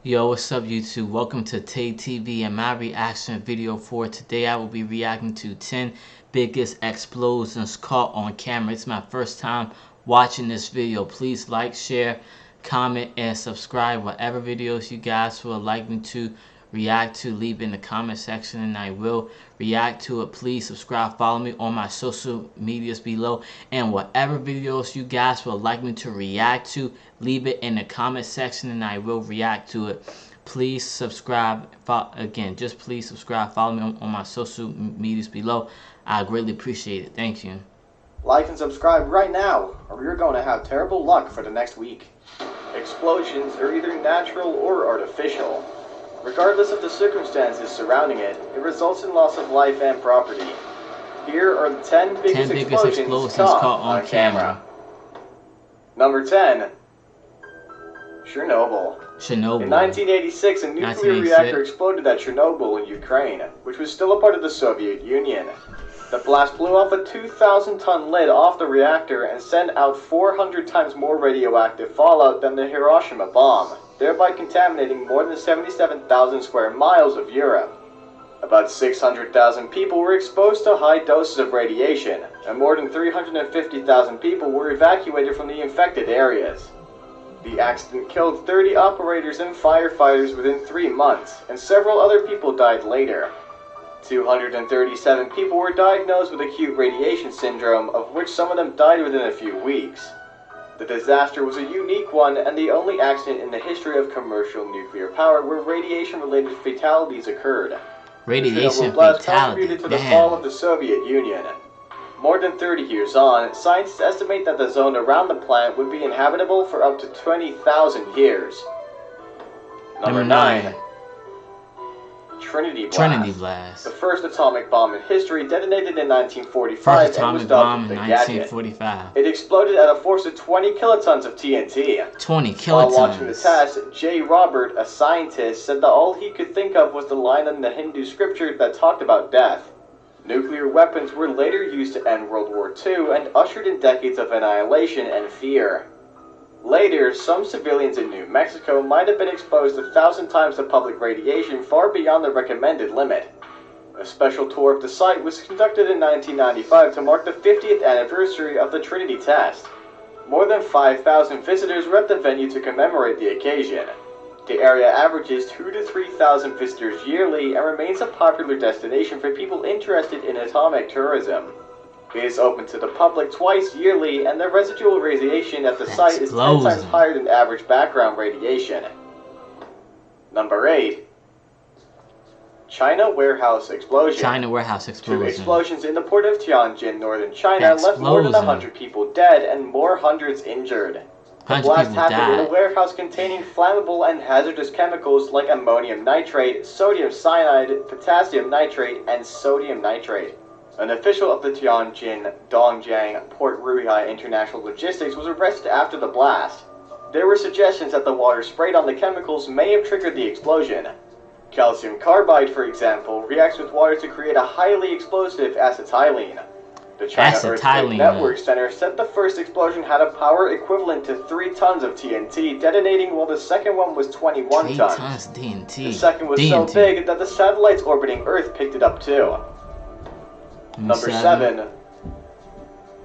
Yo, what's up YouTube? Welcome to Tay TV and my reaction video for today. I will be reacting to 10 biggest explosions caught on camera. It's my first time watching this video. Please like, share, comment, and subscribe. Whatever videos you guys would like me to react to, leave in the comment section and I will react to it. Please subscribe, follow me on my social medias below, and whatever videos you guys would like me to react to, leave it in the comment section and I will react to it. Please subscribe. Again, just please subscribe, follow me on my social medias below. I greatly appreciate it. Thank you. Like and subscribe right now, or you're going to have terrible luck for the next week. Explosions are either natural or artificial. Regardless of the circumstances surrounding it, it results in loss of life and property. Here are the 10 biggest explosions caught on camera. Number 10. Chernobyl. In 1986, a nuclear reactor exploded at Chernobyl in Ukraine, which was still a part of the Soviet Union. The blast blew off a 2,000-ton lid off the reactor and sent out 400 times more radioactive fallout than the Hiroshima bomb, thereby contaminating more than 77,000 square miles of Europe. About 600,000 people were exposed to high doses of radiation, and more than 350,000 people were evacuated from the infected areas. The accident killed 30 operators and firefighters within 3 months, and several other people died later. 237 people were diagnosed with acute radiation syndrome, of which some of them died within a few weeks. The disaster was a unique one and the only accident in the history of commercial nuclear power where radiation-related fatalities occurred. Radiation the Chernobyl blast fatality. contributed to the fall of the Soviet Union. More than 30 years on, scientists estimate that the zone around the plant would be inhabitable for up to 20,000 years. Number 9. Trinity Blast. The first atomic bomb in history, detonated in 1945 First atomic bomb in 1945. It exploded at a force of 20 kilotons of TNT. 20 kilotons. While watching the test, J. Robert, a scientist, said that all he could think of was the line in the Hindu scripture that talked about death. Nuclear weapons were later used to end World War II and ushered in decades of annihilation and fear. Later, some civilians in New Mexico might have been exposed 1,000 times to public radiation far beyond the recommended limit. A special tour of the site was conducted in 1995 to mark the 50th anniversary of the Trinity test. More than 5,000 visitors were at the venue to commemorate the occasion. The area averages 2,000 to 3,000 visitors yearly and remains a popular destination for people interested in atomic tourism. It is open to the public twice yearly, and the residual radiation at the site is 10 times higher than average background radiation. Number 8. China Warehouse Explosion. China Warehouse Explosion. 2 explosions in the port of Tianjin, northern China, left more than 100 people dead and more hundreds injured. The blast happened in a warehouse containing flammable and hazardous chemicals like ammonium nitrate, sodium cyanide, potassium nitrate, and sodium nitrate. An official of the Tianjin Dongjiang Port Ruihai International Logistics was arrested after the blast. There were suggestions that the water sprayed on the chemicals may have triggered the explosion. Calcium carbide, for example, reacts with water to create a highly explosive acetylene. The China Earthquake Network Center said the first explosion had a power equivalent to 3 tons of TNT detonating, while the second one was 21 tons. TNT. The second was so big that the satellites orbiting Earth picked it up too. Number 7.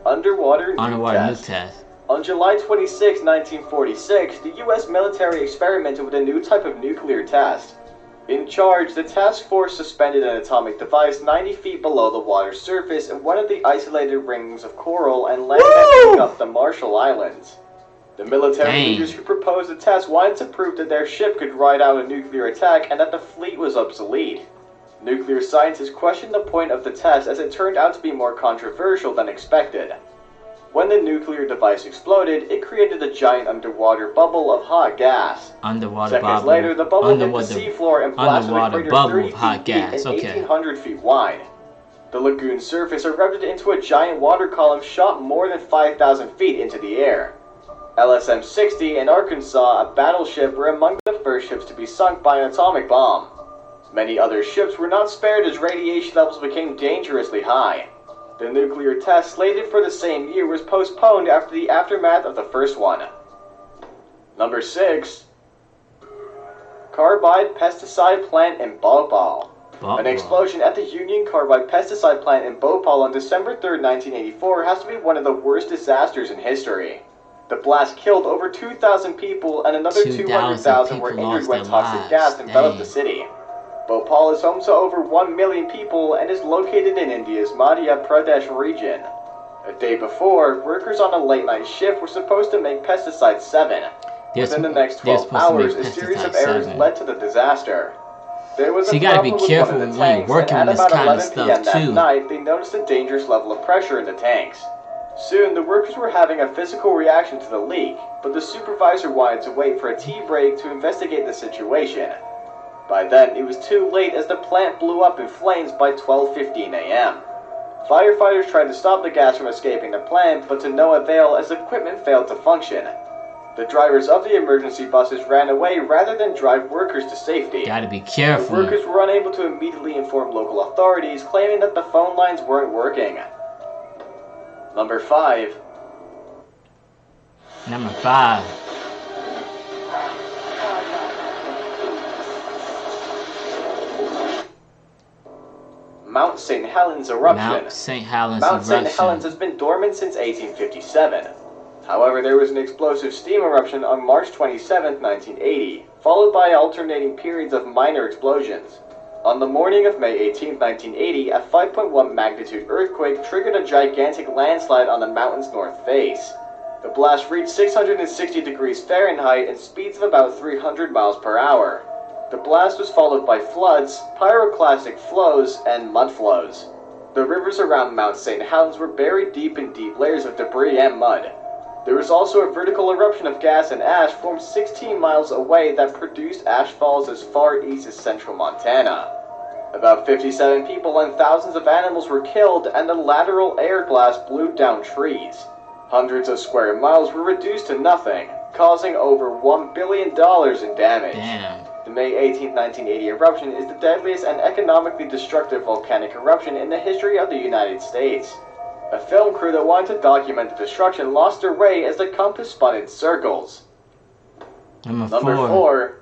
Underwater nuke test. On July 26, 1946, the U.S. military experimented with a new type of nuclear test. In charge, the task force suspended an atomic device 90 feet below the water's surface in one of the isolated rings of coral and landed it up the Marshall Islands. The military leaders who proposed the test wanted to prove that their ship could ride out a nuclear attack and that the fleet was obsolete. Nuclear scientists questioned the point of the test as it turned out to be more controversial than expected. When the nuclear device exploded, it created a giant underwater bubble of hot gas. Seconds later, the bubble hit the seafloor and blasted a crater 30 feet deep and 1,800 feet wide. The lagoon's surface erupted into a giant water column shot more than 5,000 feet into the air. LSM-60 and Arkansas, a battleship, were among the first ships to be sunk by an atomic bomb. Many other ships were not spared as radiation levels became dangerously high. The nuclear test, slated for the same year, was postponed after the aftermath of the first one. Number 6. Carbide Pesticide Plant in Bhopal. An explosion at the Union Carbide Pesticide Plant in Bhopal on December 3, 1984 has to be one of the worst disasters in history. The blast killed over 2,000 people and another 200,000 were injured when toxic gas enveloped the city. Bhopal is home to over 1 million people and is located in India's Madhya Pradesh region. A day before, workers on a late-night shift were supposed to make Pesticide 7. Within the next 12 hours, a series of errors led to the disaster. There was a problem with one of the tanks, and at about 11 p.m. that night, they noticed a dangerous level of pressure in the tanks. Soon, the workers were having a physical reaction to the leak, but the supervisor wanted to wait for a tea break to investigate the situation. By then, it was too late as the plant blew up in flames by 12:15 a.m. Firefighters tried to stop the gas from escaping the plant, but to no avail as equipment failed to function. The drivers of the emergency buses ran away rather than drive workers to safety. Gotta be careful. The workers were unable to immediately inform local authorities, claiming that the phone lines weren't working. Number 5. Number 5. Mount St. Helens eruption. Mount St. Helens Mount St. Helens has been dormant since 1857. However, there was an explosive steam eruption on March 27, 1980, followed by alternating periods of minor explosions. On the morning of May 18, 1980, a 5.1 magnitude earthquake triggered a gigantic landslide on the mountain's north face. The blast reached 660 degrees Fahrenheit and speeds of about 300 miles per hour. The blast was followed by floods, pyroclastic flows, and mud flows. The rivers around Mount St. Helens were buried deep in deep layers of debris and mud. There was also a vertical eruption of gas and ash formed 16 miles away that produced ash falls as far east as central Montana. About 57 people and thousands of animals were killed, and a lateral air blast blew down trees. Hundreds of square miles were reduced to nothing, causing over $1 billion in damage. Damn. The May 18, 1980 eruption is the deadliest and economically destructive volcanic eruption in the history of the United States. A film crew that wanted to document the destruction lost their way as the compass spun in circles. Number 4.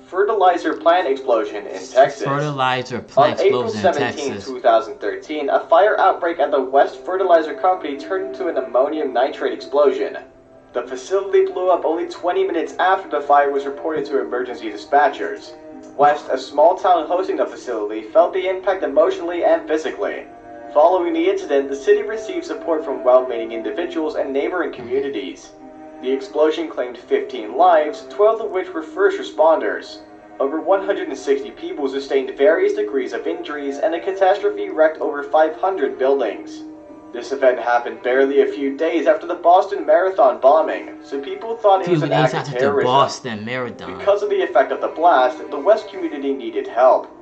Fertilizer plant explosion in Texas. Fertilizer plant explosion in Texas. On April 17, 2013, a fire outbreak at the West Fertilizer Company turned into an ammonium nitrate explosion. The facility blew up only 20 minutes after the fire was reported to emergency dispatchers. West, a small town hosting the facility, felt the impact emotionally and physically. Following the incident, the city received support from well-meaning individuals and neighboring communities. The explosion claimed 15 lives, 12 of which were first responders. Over 160 people sustained various degrees of injuries, and the catastrophe wrecked over 500 buildings. This event happened barely a few days after the Boston Marathon bombing, so people thought it was an act of terrorism. Boston Marathon. Because of the effect of the blast, the West community needed help.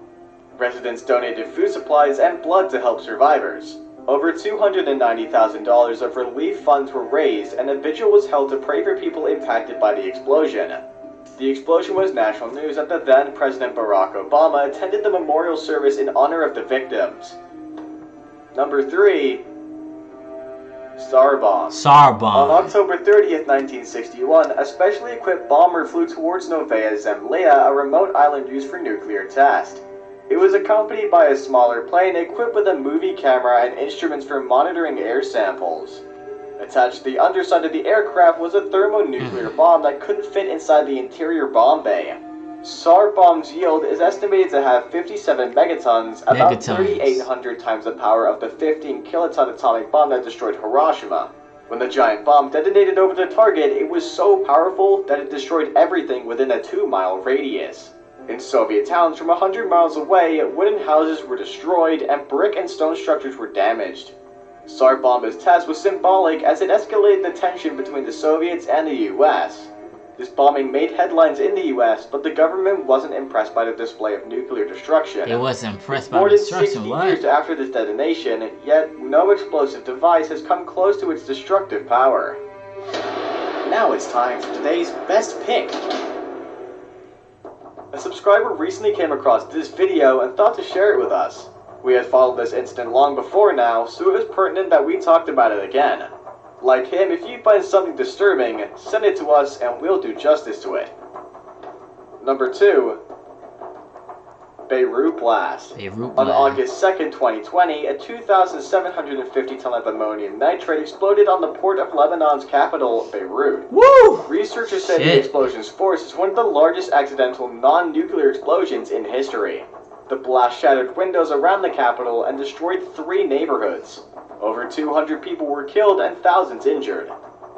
Residents donated food supplies and blood to help survivors. Over $290,000 of relief funds were raised, and a vigil was held to pray for people impacted by the explosion. The explosion was national news, and the then President Barack Obama attended the memorial service in honor of the victims. Number 3. Tsar Bomb. Tsar Bomb. On October 30th, 1961, a specially equipped bomber flew towards Novaya Zemlya, a remote island used for nuclear test. It was accompanied by a smaller plane equipped with a movie camera and instruments for monitoring air samples. Attached to the underside of the aircraft was a thermonuclear bomb that couldn't fit inside the interior bomb bay. Tsar Bomb's yield is estimated to have 57 megatons, about 3,800 times the power of the 15-kiloton atomic bomb that destroyed Hiroshima. When the giant bomb detonated over the target, it was so powerful that it destroyed everything within a 2-mile radius. In Soviet towns from 100 miles away, wooden houses were destroyed and brick and stone structures were damaged. Tsar Bomb's test was symbolic as it escalated the tension between the Soviets and the US. This bombing made headlines in the US, but the government wasn't impressed by the display of nuclear destruction. It wasn't impressed by the destruction, More than 60 years after this detonation, yet no explosive device has come close to its destructive power. Now it's time for today's best pick. A subscriber recently came across this video and thought to share it with us. We had followed this incident long before now, so it was pertinent that we talked about it again. Like him, if you find something disturbing, send it to us and we'll do justice to it. Number 2. Beirut Blast. Beirut Blast. On August 2nd, 2020, a 2,750 ton of ammonium nitrate exploded on the port of Lebanon's capital, Beirut. Woo! Researchers say the explosion's force is one of the largest accidental non-nuclear explosions in history. The blast shattered windows around the capital and destroyed 3 neighborhoods. Over 200 people were killed and thousands injured.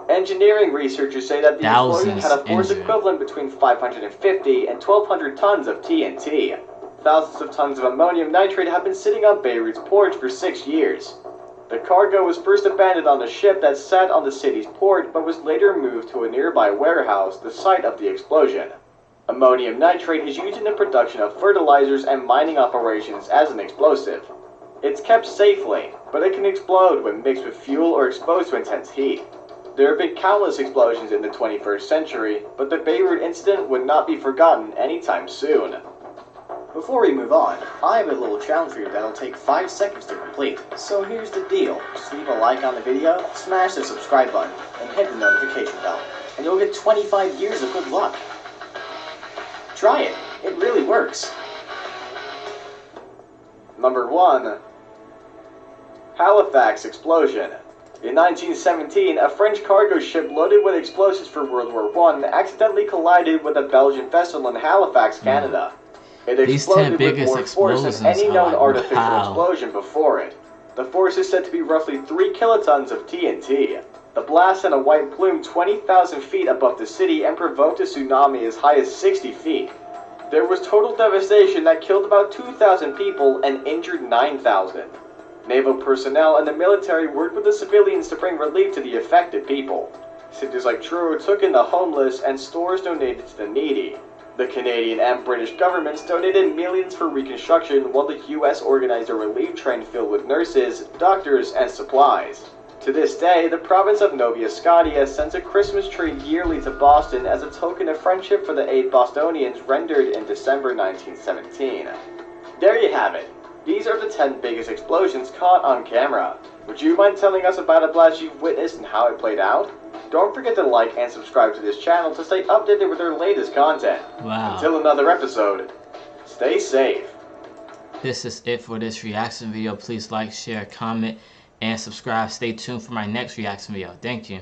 Engineering researchers say that the explosion had a force equivalent between 550 and 1,200 tons of TNT. Thousands of tons of ammonium nitrate have been sitting on Beirut's port for 6 years. The cargo was first abandoned on a ship that sat on the city's port, but was later moved to a nearby warehouse, the site of the explosion. Ammonium nitrate is used in the production of fertilizers and mining operations as an explosive. It's kept safely, but it can explode when mixed with fuel or exposed to intense heat. There have been countless explosions in the 21st century, but the Beirut incident would not be forgotten anytime soon. Before we move on, I have a little challenge for you that'll take 5 seconds to complete. So here's the deal. Just leave a like on the video, smash the subscribe button, and hit the notification bell. And you'll get 25 years of good luck. Try it. It really works. Number 1. Halifax Explosion. In 1917, a French cargo ship loaded with explosives for World War I accidentally collided with a Belgian vessel in Halifax, Canada. It exploded with more force than any known artificial explosion before it. The force is said to be roughly 3 kilotons of TNT. The blast sent a white plume 20,000 feet above the city and provoked a tsunami as high as 60 feet. There was total devastation that killed about 2,000 people and injured 9,000. Naval personnel and the military worked with the civilians to bring relief to the affected people. Cities like Truro took in the homeless and stores donated to the needy. The Canadian and British governments donated millions for reconstruction, while the US organized a relief train filled with nurses, doctors, and supplies. To this day, the province of Nova Scotia sends a Christmas tree yearly to Boston as a token of friendship for the 8 Bostonians rendered in December 1917. There you have it. These are the 10 biggest explosions caught on camera. Would you mind telling us about a blast you've witnessed and how it played out? Don't forget to like and subscribe to this channel to stay updated with our latest content. Wow. Until another episode, stay safe. This is it for this reaction video. Please like, share, comment, and subscribe. Stay tuned for my next reaction video. Thank you.